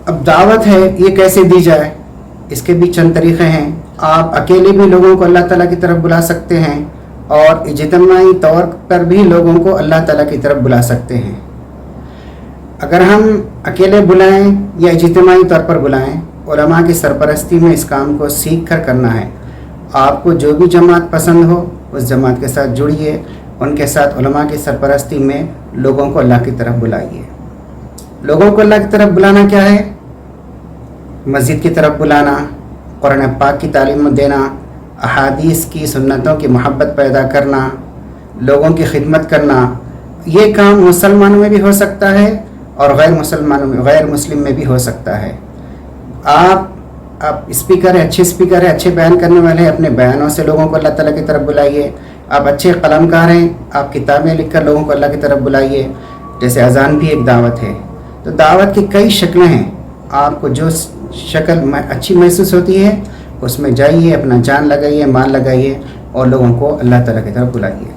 اب دعوت ہے یہ کیسے دی جائے، اس کے بھی چند طریقے ہیں۔ آپ اکیلے بھی لوگوں کو اللہ تعالیٰ کی طرف بلا سکتے ہیں، اور اجتماعی طور پر بھی لوگوں کو اللہ تعالیٰ کی طرف بلا سکتے ہیں۔ اگر ہم اکیلے بلائیں یا اجتماعی طور پر بلائیں، علماء کی سرپرستی میں اس کام کو سیکھ کر کرنا ہے۔ آپ کو جو بھی جماعت پسند ہو اس جماعت کے ساتھ جڑیے، ان کے ساتھ علماء کی سرپرستی میں لوگوں کو اللہ کی طرف بلائیے۔ لوگوں کو اللہ کی طرف بلانا کیا ہے؟ مسجد کی طرف بلانا، قرآن پاک کی تعلیم دینا، احادیث کی سنتوں کی محبت پیدا کرنا، لوگوں کی خدمت کرنا۔ یہ کام مسلمانوں میں بھی ہو سکتا ہے اور غیر مسلم میں بھی ہو سکتا ہے۔ آپ اسپیکر ہیں، اچھے اسپیکر ہیں، اچھے بیان کرنے والے ہیں، اپنے بیانوں سے لوگوں کو اللہ تعالیٰ کی طرف بلائیے۔ آپ اچھے قلم کار ہیں، آپ کتابیں لکھ کر لوگوں کو اللہ کی طرف بلائیے۔ جیسے اذان بھی ایک دعوت ہے، تو دعوت کی کئی شکلیں ہیں۔ آپ کو جو شکل اچھی محسوس ہوتی ہے اس میں جائیے، اپنا جان لگائیے، مال لگائیے اور لوگوں کو اللہ تعالیٰ کی طرف بلائیے۔